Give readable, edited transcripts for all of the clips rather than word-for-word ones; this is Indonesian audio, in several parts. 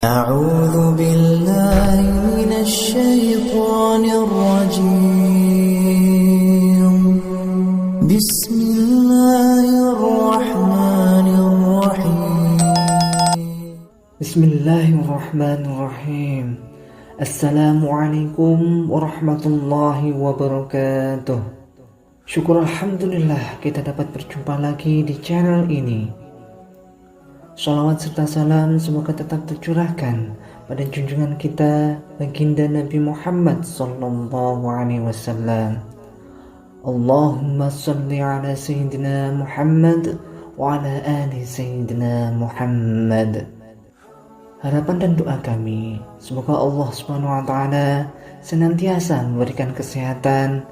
أعوذ بالله من الشيطان الرجيم بسم الله الرحمن الرحيم بسم الله الرحمن الرحيم. Assalamualaikum warahmatullahi wabarakatuh. Syukur alhamdulillah kita dapat berjumpa lagi di channel ini. Shalawat serta salam semoga tetap tercurahkan pada junjungan kita baginda Nabi Muhammad sallallahu alaihi wasallam. Allahumma shalli ala sayyidina Muhammad wa ala ali sayyidina Muhammad. Harapan dan doa kami, semoga Allah Subhanahu wa taala senantiasa memberikan kesehatan,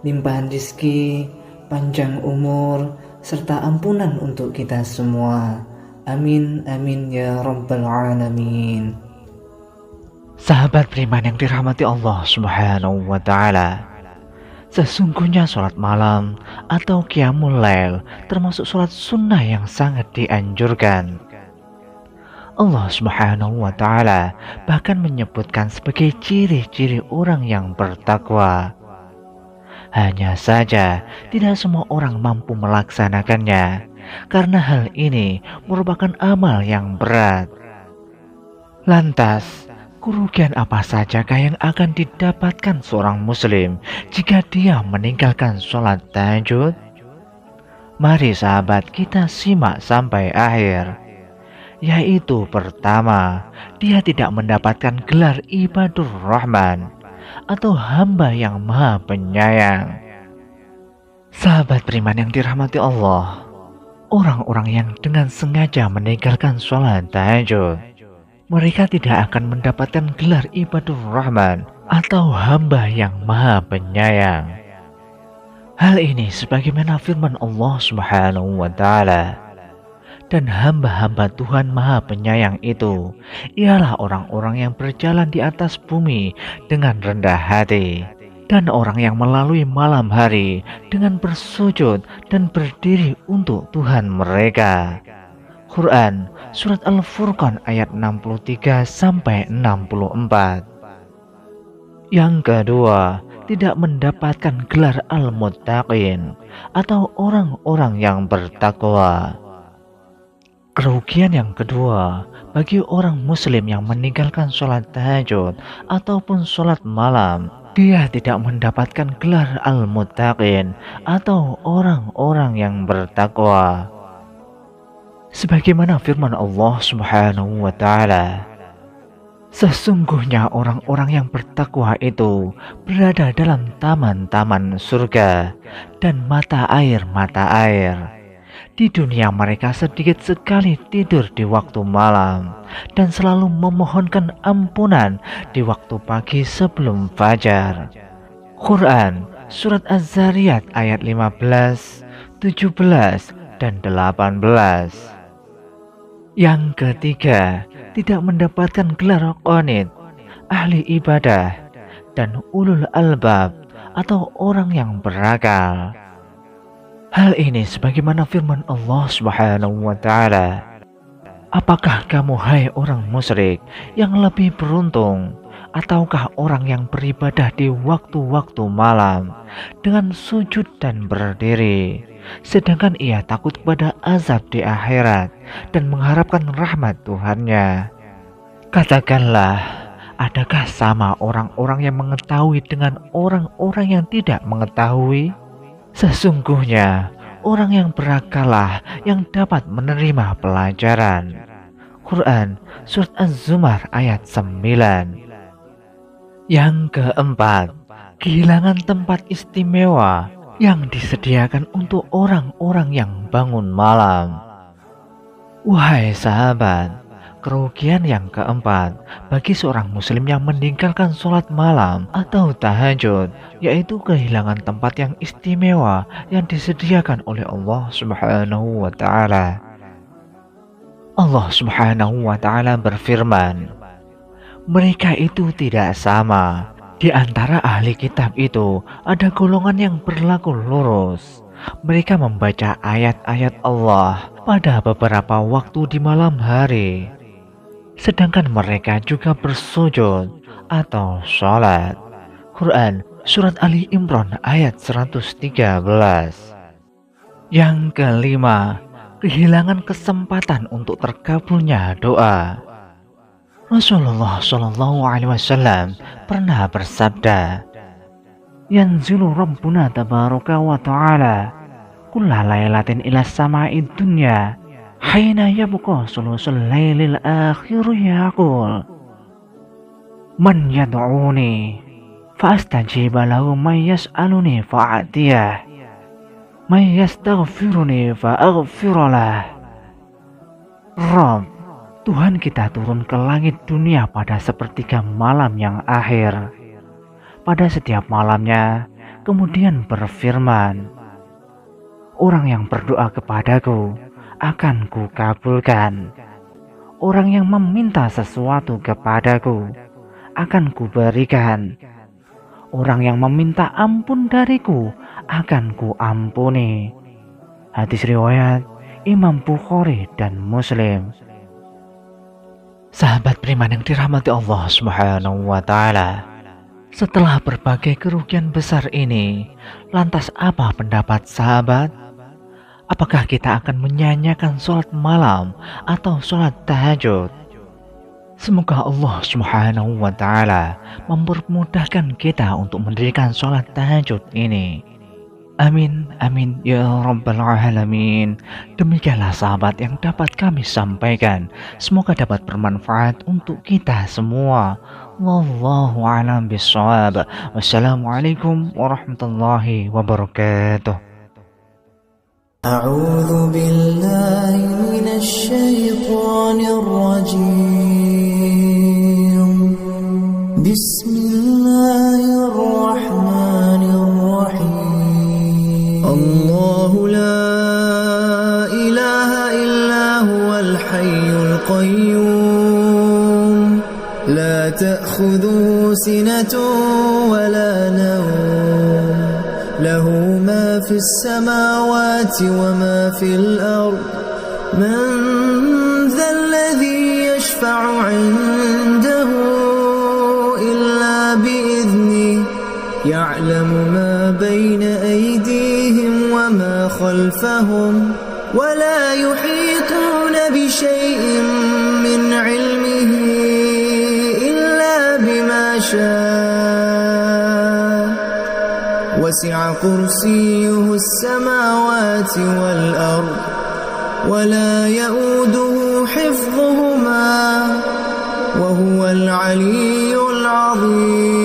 limpahan rezeki, panjang umur, serta ampunan untuk kita semua. Amin amin ya rabbal alamin. Sahabat beriman yang dirahmati Allah Subhanahu wa taala, sesungguhnya sholat malam atau qiyamul lail termasuk sholat sunnah yang sangat dianjurkan. Allah Subhanahu wa taala bahkan menyebutkan sebagai ciri-ciri orang yang bertakwa. Hanya saja tidak semua orang mampu melaksanakannya, karena hal ini merupakan amal yang berat. Lantas, kerugian apa sajakah yang akan didapatkan seorang muslim jika dia meninggalkan sholat tahajud? Mari sahabat kita simak sampai akhir. Yaitu pertama, dia tidak mendapatkan gelar ibadur rahman atau hamba yang maha penyayang. Sahabat beriman yang dirahmati Allah, orang-orang yang dengan sengaja meninggalkan sholat tahajud, mereka tidak akan mendapatkan gelar ibadur rahman atau hamba yang maha penyayang. Hal ini sebagaimana firman Allah Subhanahu wa taala, dan hamba-hamba Tuhan Maha Penyayang itu ialah orang-orang yang berjalan di atas bumi dengan rendah hati, dan orang yang melalui malam hari dengan bersujud dan berdiri untuk Tuhan mereka. Quran Surat Al-Furqan ayat 63-64. Yang kedua, tidak mendapatkan gelar al-muttaqin atau orang-orang yang bertakwa. Kerugian yang kedua bagi orang muslim yang meninggalkan sholat tahajud ataupun sholat malam, dia tidak mendapatkan gelar al-muttaqin atau orang-orang yang bertakwa. Sebagaimana firman Allah Subhanahu wa taala, sesungguhnya orang-orang yang bertakwa itu berada dalam taman-taman surga dan mata air. Di dunia mereka sedikit sekali tidur di waktu malam dan selalu memohonkan ampunan di waktu pagi sebelum fajar. Quran Surat Az-Zariyat ayat 15, 17, dan 18. Yang ketiga, tidak mendapatkan gelar qanit, ahli ibadah, dan ulul albab atau orang yang berakal. Hal ini sebagaimana firman Allah Subhanahu wa taala, apakah kamu hai orang musyrik yang lebih beruntung, ataukah orang yang beribadah di waktu-waktu malam dengan sujud dan berdiri, sedangkan ia takut kepada azab di akhirat dan mengharapkan rahmat Tuhannya? Katakanlah, adakah sama orang-orang yang mengetahui dengan orang-orang yang tidak mengetahui? Sesungguhnya orang yang berakallah yang dapat menerima pelajaran. Quran Surat Az-Zumar ayat 9. Yang keempat, kehilangan tempat istimewa yang disediakan untuk orang-orang yang bangun malam. Wahai sahabat, kerugian yang keempat bagi seorang muslim yang meninggalkan sholat malam atau tahajud, yaitu kehilangan tempat yang istimewa yang disediakan oleh Allah Subhanahu wa taala. Allah Subhanahu wa taala berfirman, mereka itu tidak sama. Di antara ahli kitab itu ada golongan yang berlaku lurus. Mereka membaca ayat-ayat Allah pada beberapa waktu di malam hari. sedangkan mereka juga bersujud atau sholat. Quran Surat Ali Imran ayat 113. Yang kelima, kehilangan kesempatan untuk terkabulnya doa. Rasulullah Shallallahu Alaihi Wasallam pernah bersabda, "Yanzilu Rabbuna tabaraka wa ta'ala kulla lailatin ila sama'id dunya hina yabqa sulusul lailil akhir yaqul man yad'uni fa'astajiba lahu man yas'aluni fa'atiyah man yastaghfiruni fa'aghfiralah." Rabb, Tuhan kita turun ke langit dunia pada sepertiga malam yang akhir. Pada setiap malamnya, kemudian berfirman, "Orang yang berdoa kepadaku akan kukabulkan. Orang yang meminta sesuatu kepadaku akan kuberikan. Orang yang meminta ampun dariku akan kuampuni." Hadis riwayat Imam Bukhari dan Muslim. Sahabat beriman yang dirahmati Allah Subhanahu wa Ta'ala, setelah berbagai kerugian besar ini, lantas apa pendapat sahabat? Apakah kita akan menyanyiakan sholat malam atau sholat tahajud? Semoga Allah Subhanahu wa Ta'ala mempermudahkan kita untuk mendirikan sholat tahajud ini. Amin, amin, ya Rabbal Alamin. Demikianlah sahabat yang dapat kami sampaikan. Semoga dapat bermanfaat untuk kita semua. Wallahu a'lam bishawab. Wassalamualaikum warahmatullahi wabarakatuh. أعوذ بالله من الشيطان الرجيم بسم الله الرحمن الرحيم الله لا إله إلا هو الحي القيوم لا تأخذه سنة ولا نوم له ما في السماوات وما في الأرض من ذا الذي يشفع عنده إلا بإذنه يعلم ما بين أيديهم وما خلفهم ولا يحيطون بشيء من علمه إلا بما شاء وسع كرسيه السماوات والأرض ولا يؤوده حفظهما وهو العلي العظيم